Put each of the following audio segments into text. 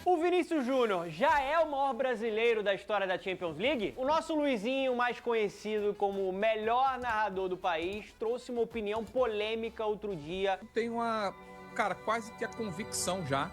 O Vinícius Júnior já é o maior brasileiro da história da Champions League? O nosso Luizinho, mais conhecido como o melhor narrador do país, trouxe uma opinião polêmica outro dia. Tenho quase que a convicção já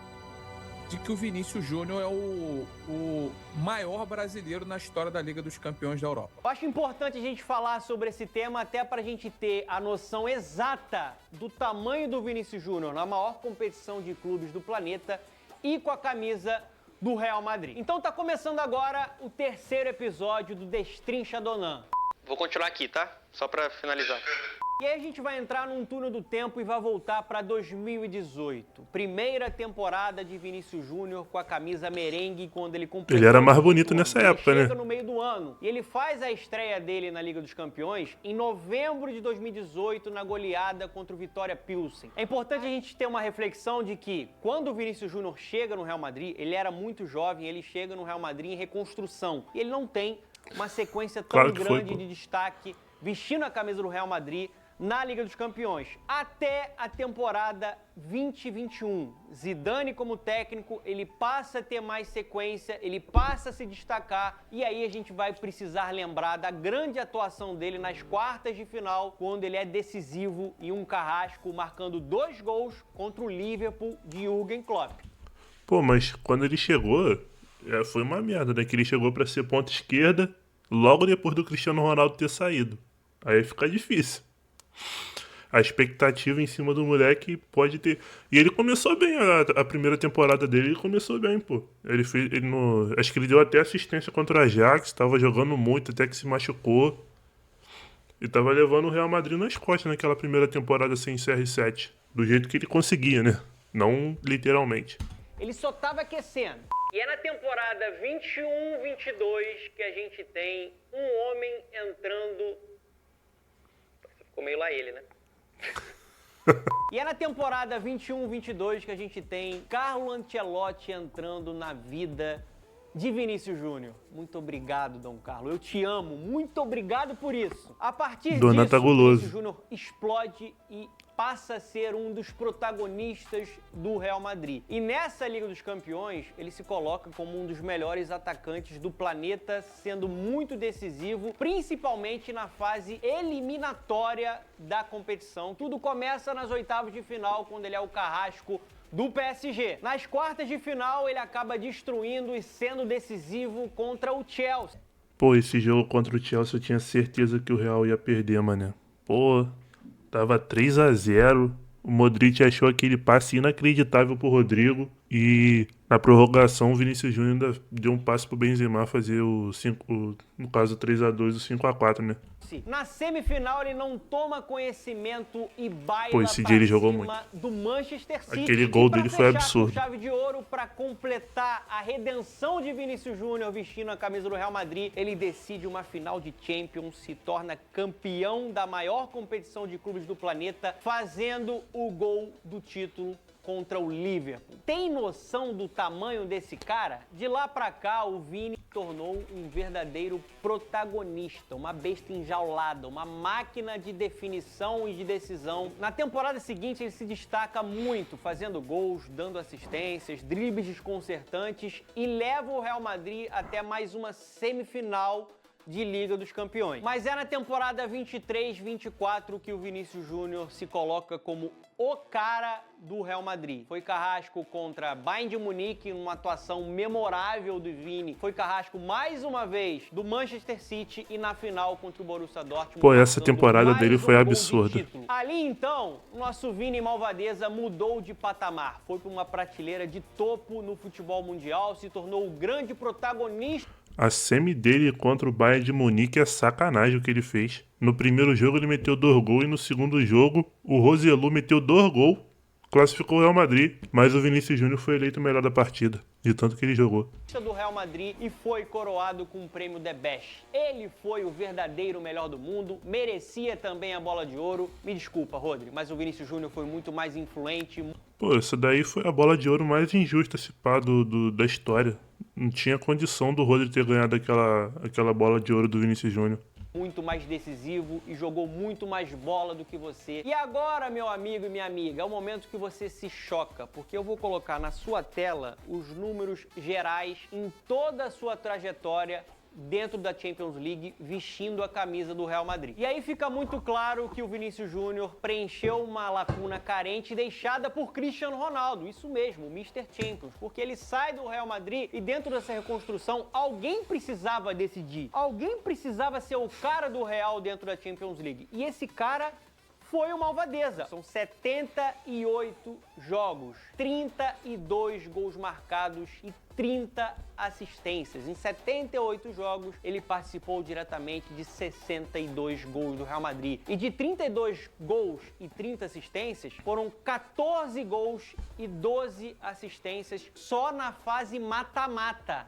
de que o Vinícius Júnior é o maior brasileiro na história da Liga dos Campeões da Europa. Eu acho importante a gente falar sobre esse tema até para a gente ter a noção exata do tamanho do Vinícius Júnior na maior competição de clubes do planeta e com a camisa do Real Madrid. Então tá começando agora o terceiro episódio do Destrincha Donan. Vou continuar aqui, tá? Só pra finalizar. E aí a gente vai entrar num túnel do tempo e vai voltar para 2018. Primeira temporada de Vinícius Júnior com a camisa merengue quando ele completou. Ele era mais bonito nessa época, né? Ele chega no meio do ano. E ele faz a estreia dele na Liga dos Campeões em novembro de 2018 na goleada contra o Vitória Pilsen. É importante a gente ter uma reflexão de que quando o Vinícius Júnior chega no Real Madrid, ele era muito jovem, ele chega no Real Madrid em reconstrução. E ele não tem uma sequência tão grande de destaque vestindo a camisa do Real Madrid na Liga dos Campeões, até a temporada 2021. Zidane como técnico, ele passa a ter mais sequência, ele passa a se destacar, e aí a gente vai precisar lembrar da grande atuação dele nas quartas de final, quando ele é decisivo em um carrasco, marcando 2 gols contra o Liverpool de Jürgen Klopp. Pô, mas quando ele chegou, foi uma merda, né? Que ele chegou pra ser ponta esquerda logo depois do Cristiano Ronaldo ter saído. Aí fica difícil. A expectativa em cima do moleque pode ter... E ele começou bem, a primeira temporada dele, ele começou bem, pô. Acho que ele deu até assistência contra o Ajax, tava jogando muito, até que se machucou. E tava levando o Real Madrid nas costas naquela primeira temporada sem CR7. Do jeito que ele conseguia, né? Não literalmente. Ele só tava aquecendo. E é na temporada 21-22 que a gente tem um homem entrando... Ficou meio lá ele, né? E é na temporada 21-22 que a gente tem Carlo Ancelotti entrando na vida de Vinícius Júnior. Muito obrigado, Dom Carlo. Eu te amo. Muito obrigado por isso. A partir disso, Vinícius Júnior explode e passa a ser um dos protagonistas do Real Madrid. E nessa Liga dos Campeões, ele se coloca como um dos melhores atacantes do planeta, sendo muito decisivo, principalmente na fase eliminatória da competição. Tudo começa nas oitavas de final, quando ele é o carrasco do PSG. Nas quartas de final, ele acaba destruindo e sendo decisivo contra o Chelsea. Pô, esse jogo contra o Chelsea eu tinha certeza que o Real ia perder, mané. Pô, tava 3-0. O Modric achou aquele passe inacreditável pro Rodrigo. E na prorrogação o Vinícius Júnior ainda deu um passe pro Benzema fazer o 5, no caso 3-2, o 5-4, né? Na semifinal ele não toma conhecimento e baila Pô, esse dia ele jogou muito. Do Manchester City. Aquele gol dele foi absurdo. Com chave de ouro para completar a redenção de Vinícius Júnior vestindo a camisa do Real Madrid, ele decide uma final de Champions, se torna campeão da maior competição de clubes do planeta, fazendo o gol do título contra o Liverpool. Tem noção do tamanho desse cara? De lá pra cá, o Vini se tornou um verdadeiro protagonista, uma besta enjaulada, uma máquina de definição e de decisão. Na temporada seguinte, ele se destaca muito, fazendo gols, dando assistências, dribles desconcertantes e leva o Real Madrid até mais uma semifinal de Liga dos Campeões. Mas é na temporada 23-24 que o Vinícius Júnior se coloca como o cara do Real Madrid. Foi carrasco contra Bayern de Munique, numa atuação memorável do Vini. Foi carrasco mais uma vez do Manchester City e na final contra o Borussia Dortmund. Pô, essa temporada dele foi absurda. Ali então, o nosso Vini Malvadeza mudou de patamar. Foi para uma prateleira de topo no futebol mundial, se tornou o grande protagonista. A semi dele contra o Bayern de Munique é sacanagem o que ele fez. No primeiro jogo ele meteu 2 gols e no segundo jogo o Roselu meteu 2 gols, classificou o Real Madrid, mas o Vinícius Júnior foi eleito o melhor da partida, de tanto que ele jogou. Do Real Madrid e foi coroado com o prêmio The Best. Ele foi o verdadeiro melhor do mundo, merecia também a bola de ouro. Me desculpa, Rodri, mas o Vinícius Júnior foi muito mais influente. Pô, essa daí foi a bola de ouro mais injusta da história. Não tinha condição do Rodri ter ganhado aquela bola de ouro do Vinícius Júnior. muito mais decisivo e jogou muito mais bola do que você. E agora, meu amigo e minha amiga, é o momento que você se choca, porque eu vou colocar na sua tela os números gerais em toda a sua trajetória dentro da Champions League, vestindo a camisa do Real Madrid. E aí fica muito claro que o Vinícius Júnior preencheu uma lacuna carente deixada por Cristiano Ronaldo, isso mesmo, o Mr. Champions, porque ele sai do Real Madrid e dentro dessa reconstrução alguém precisava decidir, alguém precisava ser o cara do Real dentro da Champions League. E esse cara foi o Malvadeza. São 78 jogos, 32 gols marcados e 30 assistências. Em 78 jogos, ele participou diretamente de 62 gols do Real Madrid. E de 32 gols e 30 assistências, foram 14 gols e 12 assistências só na fase mata-mata.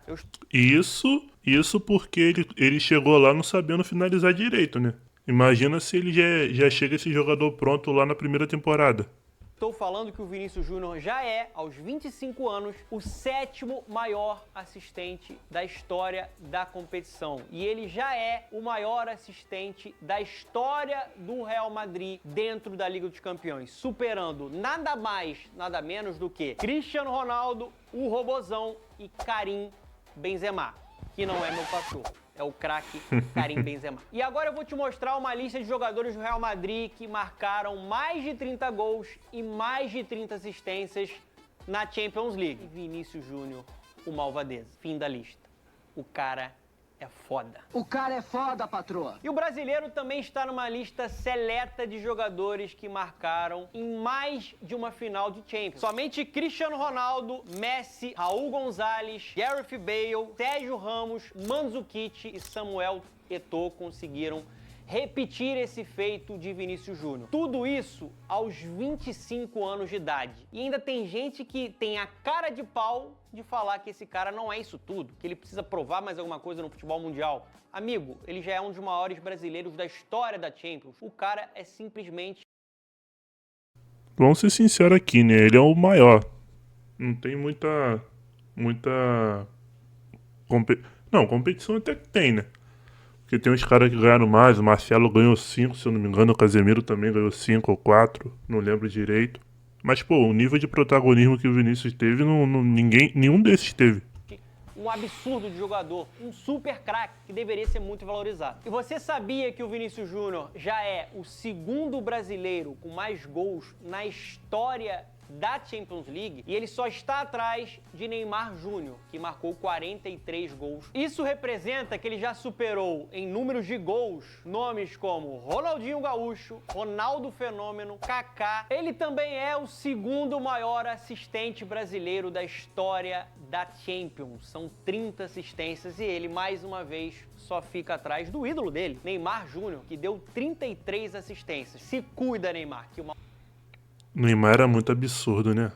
Isso porque ele chegou lá não sabendo finalizar direito, né? Imagina se ele já chega esse jogador pronto lá na primeira temporada. Estou falando que o Vinícius Júnior já é, aos 25 anos, o 7º maior assistente da história da competição. E ele já é o maior assistente da história do Real Madrid dentro da Liga dos Campeões, superando nada mais, nada menos do que Cristiano Ronaldo, o Robozão e Karim Benzema, que não é meu cachorro. É o craque Karim Benzema. E agora eu vou te mostrar uma lista de jogadores do Real Madrid que marcaram mais de 30 gols e mais de 30 assistências na Champions League. E Vinícius Júnior, o Malvadeza. Fim da lista. O cara é foda. O cara é foda, patroa. E o brasileiro também está numa lista seleta de jogadores que marcaram em mais de uma final de Champions. Somente Cristiano Ronaldo, Messi, Raul Gonzalez, Gareth Bale, Sérgio Ramos, Mandzukic e Samuel Eto'o conseguiram repetir esse feito de Vinícius Júnior. Tudo isso aos 25 anos de idade. E ainda tem gente que tem a cara de pau de falar que esse cara não é isso tudo, que ele precisa provar mais alguma coisa no futebol mundial. Amigo, ele já é um dos maiores brasileiros da história da Champions. O cara é simplesmente... Vamos ser sinceros aqui, né? Ele é o maior. Não tem muita... Não, competição até que tem, né? Porque tem uns caras que ganharam mais, o Marcelo ganhou 5, se eu não me engano, o Casemiro também ganhou 5 ou 4, não lembro direito. Mas, pô, o nível de protagonismo que o Vinícius teve, nenhum desses teve. Um absurdo de jogador, um super craque que deveria ser muito valorizado. E você sabia que o Vinícius Júnior já é o 2º brasileiro com mais gols na história da Champions League e ele só está atrás de Neymar Júnior, que marcou 43 gols. Isso representa que ele já superou em números de gols nomes como Ronaldinho Gaúcho, Ronaldo Fenômeno, Kaká. Ele também é o 2º maior assistente brasileiro da história da Champions. São 30 assistências e ele, mais uma vez, só fica atrás do ídolo dele, Neymar Júnior, que deu 33 assistências. Se cuida, Neymar, que uma... Neymar era muito absurdo, né?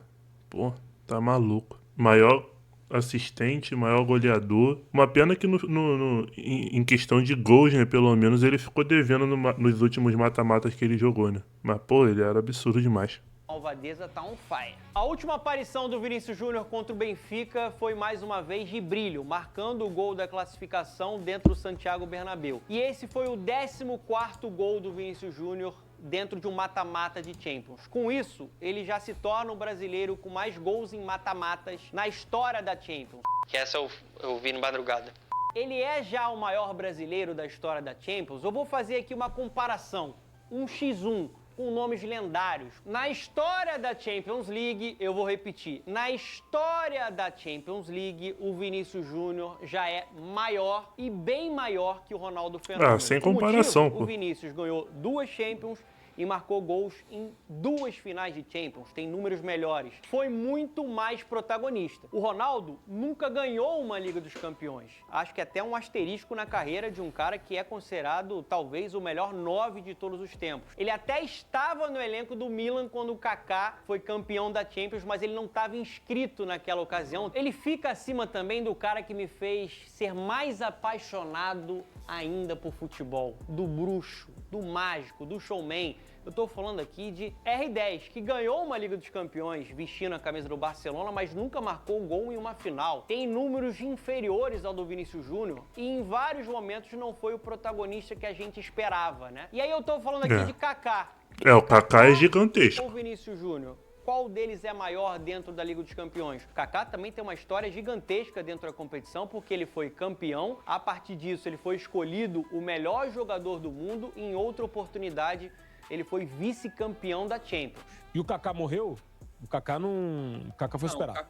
Pô, tá maluco. Maior assistente, maior goleador. Uma pena que em questão de gols, né? Pelo menos ele ficou devendo nos últimos mata-matas que ele jogou, né? Mas, pô, ele era absurdo demais. Malvadeza tá on fire. A última aparição do Vinícius Júnior contra o Benfica foi mais uma vez de brilho, marcando o gol da classificação dentro do Santiago Bernabéu. E esse foi o 14º gol do Vinícius Júnior dentro de um mata-mata de Champions. Com isso, ele já se torna o brasileiro com mais gols em mata-matas na história da Champions. Que essa eu vi no madrugada. Ele é já o maior brasileiro da história da Champions? Eu vou fazer aqui uma comparação, um x1, com nomes lendários. Na história da Champions League, eu vou repetir, na história da Champions League, o Vinícius Júnior já é maior e bem maior que o Ronaldo Fenômeno. Sem comparação, pô. O Vinícius ganhou 2 Champions e marcou gols em 2 finais de Champions, tem números melhores. Foi muito mais protagonista. O Ronaldo nunca ganhou uma Liga dos Campeões. Acho que até um asterisco na carreira de um cara que é considerado talvez o melhor 9 de todos os tempos. Ele até estava no elenco do Milan quando o Kaká foi campeão da Champions, mas ele não estava inscrito naquela ocasião. Ele fica acima também do cara que me fez ser mais apaixonado ainda por futebol, do bruxo, do mágico, do showman. Eu tô falando aqui de R10, que ganhou uma Liga dos Campeões vestindo a camisa do Barcelona, mas nunca marcou gol em uma final. Tem números inferiores ao do Vinícius Júnior e em vários momentos não foi o protagonista que a gente esperava, né? E aí eu tô falando aqui de Kaká. O Kaká é gigantesco. Ou Vinícius Júnior? Qual deles é maior dentro da Liga dos Campeões? O Kaká também tem uma história gigantesca dentro da competição, porque ele foi campeão. A partir disso, ele foi escolhido o melhor jogador do mundo e em outra oportunidade ele foi vice-campeão da Champions. E o Kaká morreu? O Kaká não... O Kaká foi superado.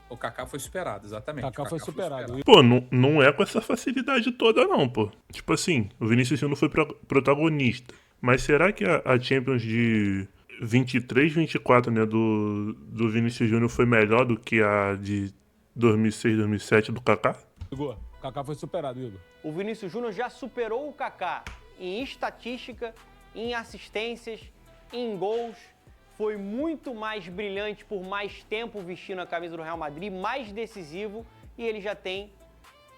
O Kaká foi superado, exatamente. O Kaká foi superado. Pô, não é com essa facilidade toda não, pô. Tipo assim, o Vinícius Júnior foi protagonista. Mas será que a Champions de 23, 24, né, do Vinícius Júnior foi melhor do que a de 2006, 2007 do Kaká? Igor, o Kaká foi superado, Igor. O Vinícius Júnior já superou o Kaká em estatística, em assistências, em gols. Foi muito mais brilhante por mais tempo vestindo a camisa do Real Madrid, mais decisivo, e ele já tem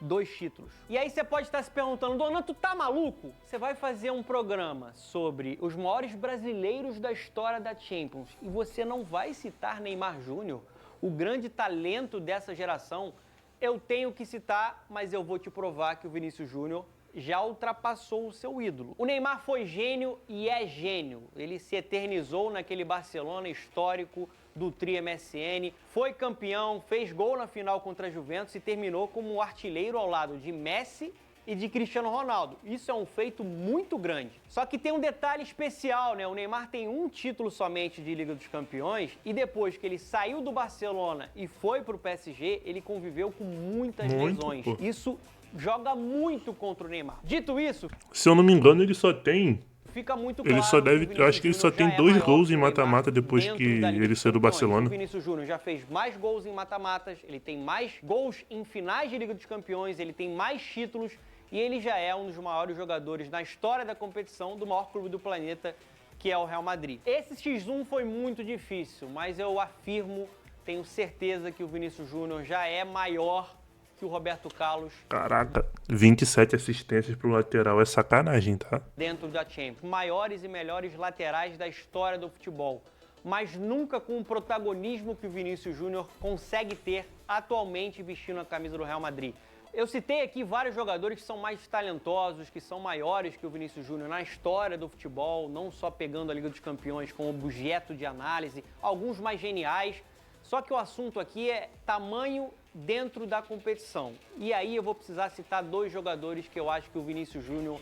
2 títulos. E aí você pode estar se perguntando, Donan, tu tá maluco? Você vai fazer um programa sobre os maiores brasileiros da história da Champions e você não vai citar Neymar Júnior, o grande talento dessa geração? Eu tenho que citar, mas eu vou te provar que o Vinícius Júnior já ultrapassou o seu ídolo. O Neymar foi gênio e é gênio. Ele se eternizou naquele Barcelona histórico do Tri MSN, foi campeão, fez gol na final contra a Juventus e terminou como artilheiro ao lado de Messi e de Cristiano Ronaldo. Isso é um feito muito grande. Só que tem um detalhe especial, né? O Neymar tem um título somente de Liga dos Campeões e depois que ele saiu do Barcelona e foi pro PSG, ele conviveu com muitas lesões. Pô. Isso joga muito contra o Neymar. Dito isso, se eu não me engano, ele só tem... fica muito Ele claro só deve... que o Eu acho que ele só Vinícius tem Júnior 2 já é gols em maior que o mata-mata Neymar depois dentro que da Liga ele dos saiu do Campeões. Barcelona. O Vinícius Júnior já fez mais gols em mata-matas, ele tem mais gols em finais de Liga dos Campeões, ele tem mais títulos e ele já é um dos maiores jogadores na história da competição do maior clube do planeta, que é o Real Madrid. Esse X1 foi muito difícil, mas eu afirmo, tenho certeza que o Vinícius Júnior já é maior que o Roberto Carlos. Caraca, 27 assistências pro lateral é sacanagem, tá? Dentro da Champions. Maiores e melhores laterais da história do futebol. Mas nunca com o protagonismo que o Vinícius Júnior consegue ter atualmente vestindo a camisa do Real Madrid. Eu citei aqui vários jogadores que são mais talentosos, que são maiores que o Vinícius Júnior na história do futebol, não só pegando a Liga dos Campeões como objeto de análise, alguns mais geniais. Só que o assunto aqui é tamanho dentro da competição. E aí eu vou precisar citar 2 jogadores que eu acho que o Vinícius Júnior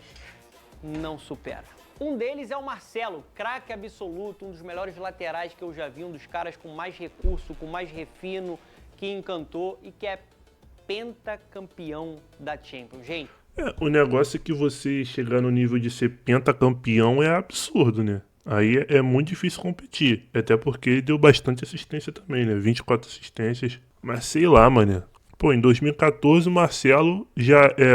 não supera. Um deles é o Marcelo, craque absoluto, um dos melhores laterais que eu já vi, um dos caras com mais recurso, com mais refino, que encantou e que é pentacampeão da Champions. Gente, O negócio é que você chegar no nível de ser pentacampeão é absurdo, né? Aí é muito difícil competir. Até porque ele deu bastante assistência também, né? 24 assistências. Mas sei lá, mano. Pô, em 2014 o Marcelo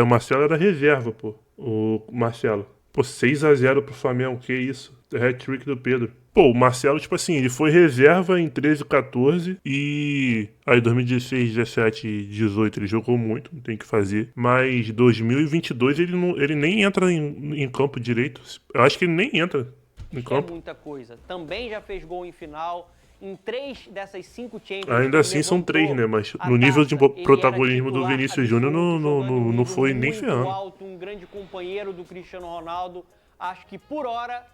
o Marcelo era reserva, pô. O Marcelo. Pô, 6-0 pro Flamengo, que isso? Hat-trick do Pedro. Pô, o Marcelo, tipo assim, ele foi reserva em 13 e 14 e... Aí 2016, 17 e 18 ele jogou muito, não tem o que fazer. Mas 2022 ele nem entra em campo direito. Eu acho que ele nem entra em campo. é muita coisa. Também já fez gol em final. Em 3 dessas 5 Champions... Ainda assim são 3, né? Mas no nível de protagonismo do Vinícius Júnior não foi nem ferrando. Alto, um grande companheiro do Cristiano Ronaldo. Acho que por hora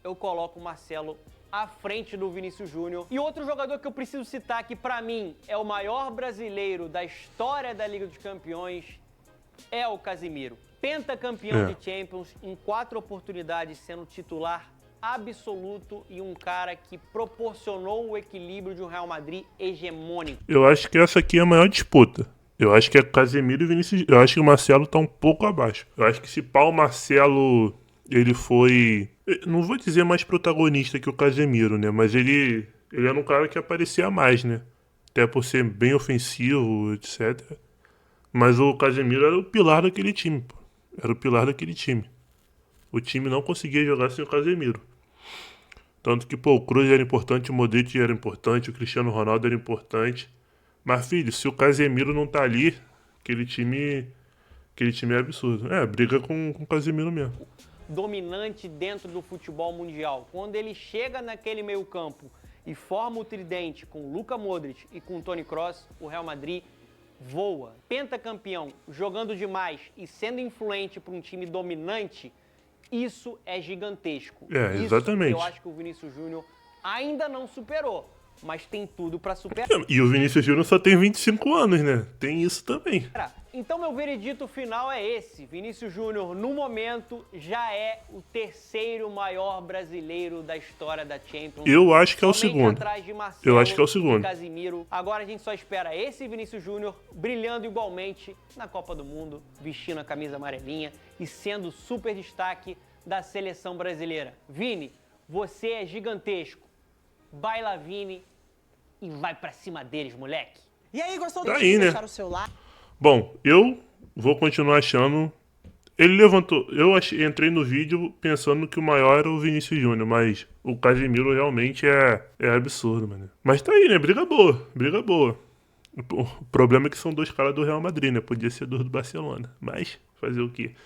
eu coloco o Marcelo à frente do Vinícius Júnior. E outro jogador que eu preciso citar que pra mim é o maior brasileiro da história da Liga dos Campeões é o Casemiro. Pentacampeão de Champions em 4 oportunidades sendo titular absoluto e um cara que proporcionou o equilíbrio de um Real Madrid hegemônico. Eu acho que essa aqui é a maior disputa. Eu acho que é Casemiro e Vinícius. Eu acho que o Marcelo tá um pouco abaixo. Eu acho que se pá, o Marcelo, ele foi... Não vou dizer mais protagonista que o Casemiro, né? Mas ele era um cara que aparecia mais, né? Até por ser bem ofensivo, etc. Mas o Casemiro era o pilar daquele time, pô. Era o pilar daquele time. O time não conseguia jogar sem o Casemiro. Tanto que, pô, o Kroos era importante, o Modric era importante, o Cristiano Ronaldo era importante. Mas, filho, se o Casemiro não tá ali, aquele time é absurdo. Briga com o Casemiro mesmo. dominante dentro do futebol mundial. Quando ele chega naquele meio-campo e forma o tridente com Luka Modric e com Toni Kroos, o Real Madrid voa. Pentacampeão, jogando demais e sendo influente para um time dominante, isso é gigantesco. Exatamente. Isso eu acho que o Vinícius Júnior ainda não superou, mas tem tudo para superar. E o Vinícius Júnior só tem 25 anos, né? Tem isso também. Então meu veredito final é esse. Vinícius Júnior, no momento, já é o terceiro maior brasileiro da história da Champions. Eu acho que é o Somente segundo. atrás de Marcelo Eu acho que é o segundo. e Casimiro. Agora a gente só espera esse Vinícius Júnior brilhando igualmente na Copa do Mundo, vestindo a camisa amarelinha e sendo super destaque da seleção brasileira. Vini, você é gigantesco. Baila, Vini, e vai pra cima deles, moleque. E aí, gostou Tá do aí, vídeo? né? Deixaram o seu like? Bom, eu vou continuar achando. Ele levantou. Entrei no vídeo pensando que o maior era o Vinícius Júnior, mas o Casemiro realmente é absurdo, mano. Mas tá aí, né? Briga boa, briga boa. O problema é que são dois caras do Real Madrid, né? Podia ser do Barcelona. Mas fazer o quê?